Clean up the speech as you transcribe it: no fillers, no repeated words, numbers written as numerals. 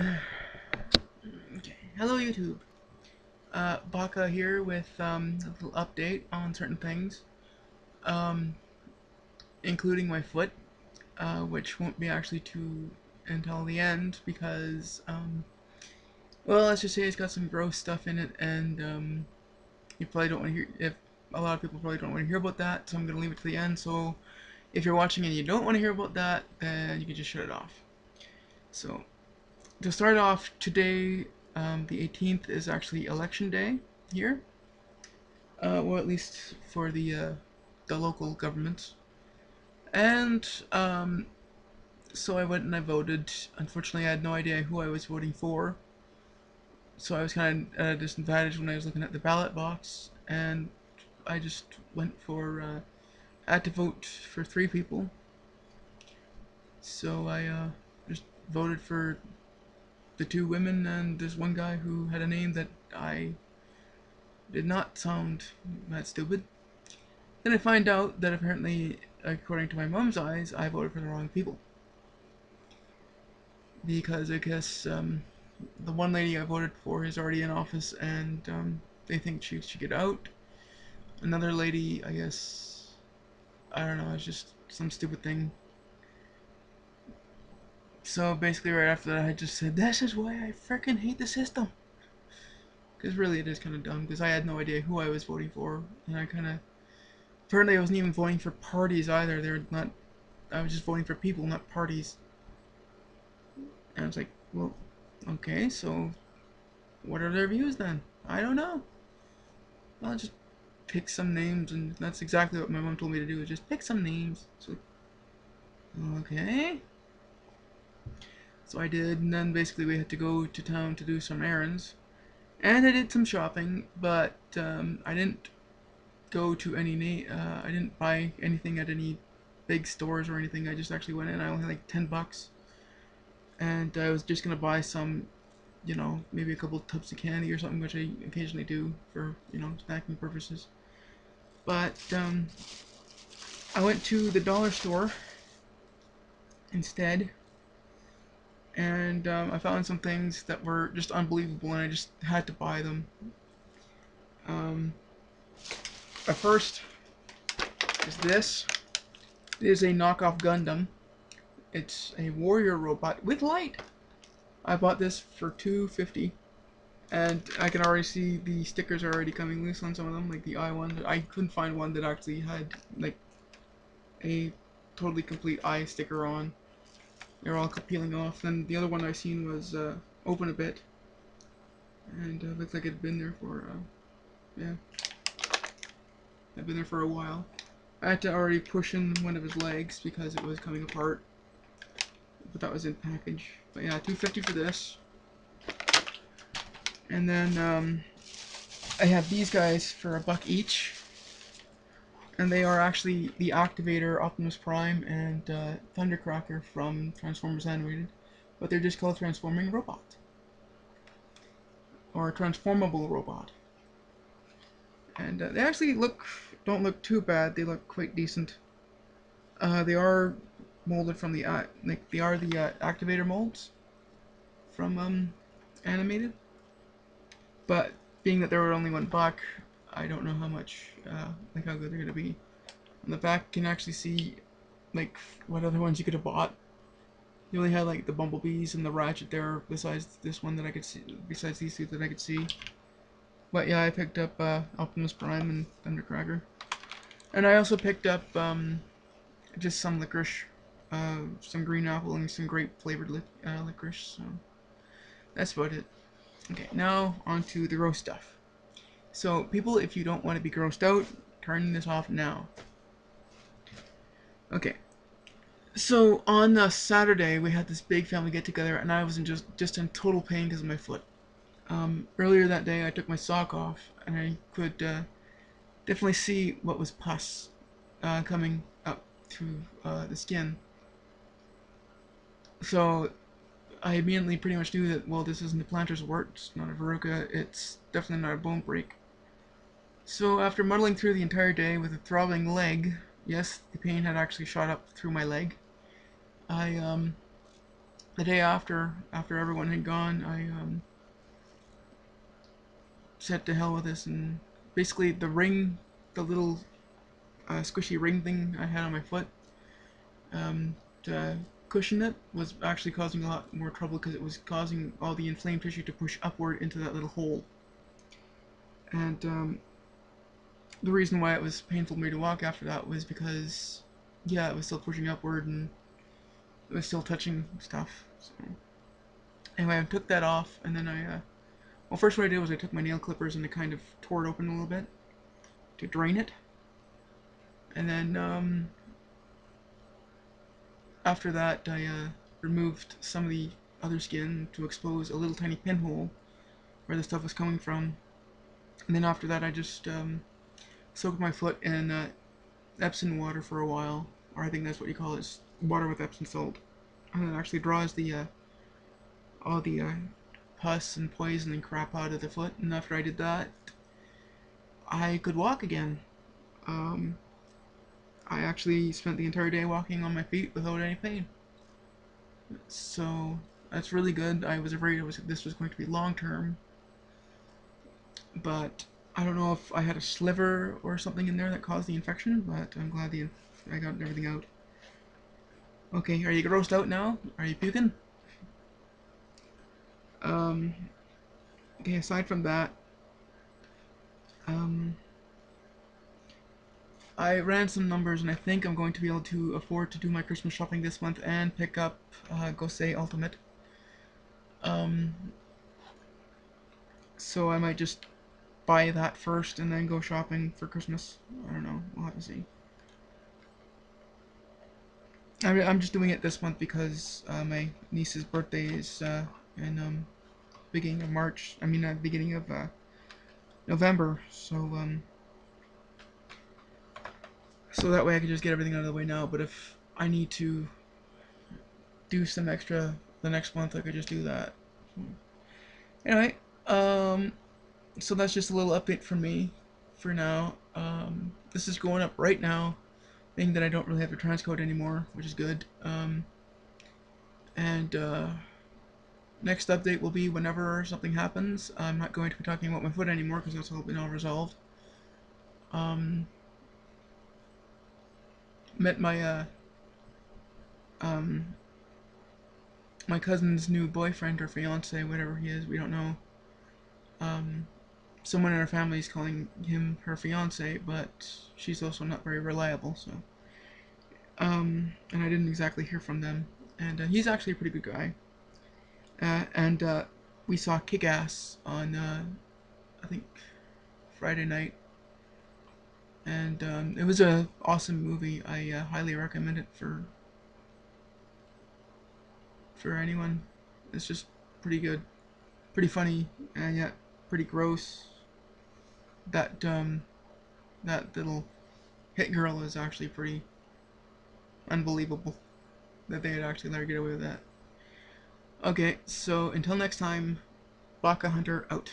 Okay. Hello YouTube. Baka here with a little update on certain things, um, including my foot, which won't be actually until the end because, well, let's just say it's got some gross stuff in it, and you probably don't want to hear. If a lot of people probably don't want to hear about that, so I'm gonna leave it to the end. So if you're watching and you don't want to hear about that, then you can just shut it off. So to start off today, the 18th is actually election day here. Well, at least for the local government. And so I went and I voted. Unfortunately, I had no idea who I was voting for, so I was kind of at a disadvantage when I was looking at the ballot box, and I just went for. I had to vote for 3 people, so I just voted for the 2 women and this one guy who had a name that I did not sound that stupid. Then I find out that apparently, according to my mom's eyes, I voted for the wrong people. Because I guess the one lady I voted for is already in office and they think she should get out. Another lady, I guess, I don't know, it's just some stupid thing. So basically right after that I just said, this is why I freaking hate the system. Because really it is kind of dumb, because I had no idea who I was voting for, and I kind of... Apparently I wasn't even voting for parties either. They're not... I was just voting for people, not parties. And I was like, well, okay, so what are their views then? I don't know. I'll just pick some names, and that's exactly what my mom told me to do, is just pick some names. So, okay. So I did, and then basically we had to go to town to do some errands. And I did some shopping, but I didn't go to any, I didn't buy anything at any big stores or anything. I just actually went in, I only had like 10 bucks. And I was just gonna buy some, you know, maybe a couple tubs of candy or something, which I occasionally do for, you know, snacking purposes. But I went to the dollar store instead, and I found some things that were just unbelievable, and I just had to buy them. At first is this. It is a knockoff Gundam. It's a warrior robot with light. I bought this for $2.50, and I can already see the stickers are already coming loose on some of them, like the eye one. I couldn't find one that actually had like a totally complete eye sticker on. They're all peeling off. Then the other one I seen was open a bit, and looks like it had been there for yeah, had been there for a while. I had to already push in one of his legs because it was coming apart, but that was in package. But yeah, $2.50 for this. And then I have these guys for $1 each, and they are actually the Activator, Optimus Prime, and Thundercracker from Transformers Animated, but they're just called Transforming Robot, or Transformable Robot. And they actually don't look too bad. They look quite decent. They are molded from the like they are the Activator molds from Animated, but being that they were only $1, I don't know how much like how good they're gonna be. On the back, you can actually see like what other ones you could have bought. You only had like the bumblebees and the ratchet there, besides this one that I could see. Besides these two that I could see. But yeah, I picked up Optimus Prime and Thundercracker, and I also picked up just some licorice, some green apple and some grape flavored licorice. So that's about it. Okay, now on to the gross stuff. So people, if you don't want to be grossed out, turn this off now. Okay. So on Saturday we had this big family get together, and I was just in total pain because of my foot. Earlier that day I took my sock off, and I could definitely see what was pus coming up through the skin. So I immediately pretty much knew that, well, this isn't a plantar's wart, it's not a verruca, it's definitely not a bone break. So after muddling through the entire day with a throbbing leg, yes, the pain had actually shot up through my leg, I the day after everyone had gone, I said to hell with this, and basically the ring, the little squishy ring thing I had on my foot, to cushion it, was actually causing a lot more trouble because it was causing all the inflamed tissue to push upward into that little hole. And the reason why it was painful for me to walk after that was because, yeah, it was still pushing upward and it was still touching stuff. So anyway, I took that off, and then well, first what I did was I took my nail clippers and I kind of tore it open a little bit to drain it. And then after that, I removed some of the other skin to expose a little tiny pinhole where the stuff was coming from. And then after that, I just soaked my foot in Epsom water for a while, or I think that's what you call it, is water with Epsom salt. And it actually draws the all the pus and poison and crap out of the foot. And after I did that, I could walk again. I actually spent the entire day walking on my feet without any pain. So that's really good. I was afraid this was going to be long term, but I don't know if I had a sliver or something in there that caused the infection, but I'm glad I got everything out. Okay, are you grossed out now? Are you puking? Okay, aside from that, I ran some numbers and I think I'm going to be able to afford to do my Christmas shopping this month and pick up Gosei Ultimate. So I might just buy that first and then go shopping for Christmas. I don't know, we'll have to see. I'm just doing it this month because my niece's birthday is in beginning of March. I mean, beginning of November. So that way I can just get everything out of the way now. But if I need to do some extra the next month, I could just do that. Anyway, so that's just a little update from me for now. This is going up right now, being that I don't really have to transcode anymore, which is good. And next update will be whenever something happens. I'm not going to be talking about my foot anymore because that's all been all resolved. Met my my cousin's new boyfriend or fiance, whatever he is, we don't know. Someone in our family is calling him her fiance, but she's also not very reliable, so. And I didn't exactly hear from them. And he's actually a pretty good guy. And we saw Kick-Ass on, I think, Friday night. And it was an awesome movie. I highly recommend it for anyone. It's just pretty good, pretty funny, and yet pretty gross. That that little hit girl is actually pretty unbelievable that they had actually let her get away with that. Okay, so until next time, Baka Hunter out.